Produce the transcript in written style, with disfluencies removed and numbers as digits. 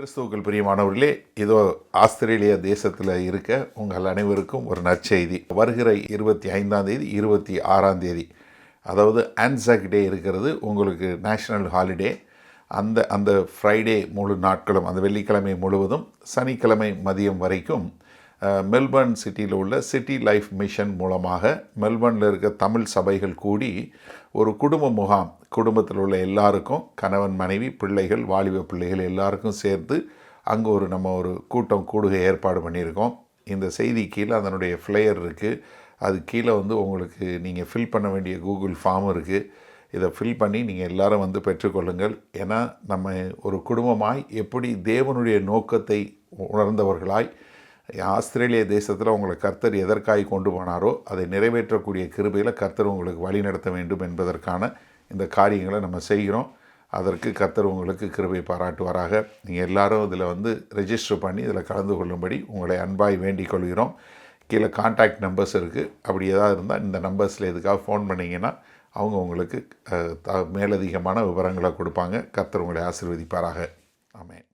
கிறிஸ்துவுக்குள் பிரியமானவர்களே, இதோ ஆஸ்திரேலிய தேசத்தில் இருக்க உங்கள் அனைவருக்கும் ஒரு நற்செய்தி. வருகிற 25ஆம் தேதி 26ஆம் தேதி அதாவது ஆன்சாக் டே இருக்கிறது. உங்களுக்கு நேஷ்னல் ஹாலிடே. அந்த ஃப்ரைடே முழு நாட்களும், அந்த வெள்ளிக்கிழமை முழுவதும் சனிக்கிழமை மதியம் வரைக்கும் மெல்பர்ன் சிட்டியில் உள்ள சிட்டி லைஃப் மிஷன் மூலமாக மெல்பர்னில் இருக்க தமிழ் சபைகள் கூடி ஒரு குடும்ப முகாம், குடும்பத்தில் உள்ள எல்லாருக்கும், கணவன் மனைவி பிள்ளைகள் வாலிப பிள்ளைகள் எல்லாருக்கும் சேர்த்து அங்கே நம்ம ஒரு கூட்டம் கூடுகை ஏற்பாடு பண்ணியிருக்கோம். இந்த செய்தி கீழே அதனுடைய ஃப்ளையர் இருக்குது. அது கீழே உங்களுக்கு நீங்கள் ஃபில் பண்ண வேண்டிய கூகுள் ஃபார்ம் இருக்குது. இதை ஃபில் பண்ணி நீங்கள் எல்லாரும் பெற்றுக்கொள்ளுங்கள். ஏன்னா நம்ம ஒரு குடும்பமாய் எப்படி தேவனுடைய நோக்கத்தை உணர்ந்தவர்களாய் ஆஸ்திரேலிய தேசத்தில் உங்களை கர்த்தர் எதற்காய் கொண்டு போனாரோ அதை நிறைவேற்றக்கூடிய கிருபையில் கர்த்தர் உங்களுக்கு வழி நடத்த வேண்டும் என்பதற்கான இந்த காரியங்களை நம்ம செய்கிறோம். அதற்கு கர்த்தர் உங்களுக்கு கிருபை பாராட்டுவாராக. நீங்கள் எல்லாரும் இதில் ரெஜிஸ்டர் பண்ணி இதில் கலந்து கொள்ளும்படி உங்களை அன்பாய் வேண்டிக் கொள்கிறோம். கீழே கான்டாக்ட் நம்பர்ஸ் இருக்குது. அப்படி ஏதாவது இருந்தால் இந்த நம்பர்ஸில் எதுக்காக ஃபோன் பண்ணிங்கன்னா அவங்க உங்களுக்கு மேலதிகமான விவரங்களை கொடுப்பாங்க. கர்த்தர் உங்களை ஆசீர்வதிப்பாராக. ஆமென்.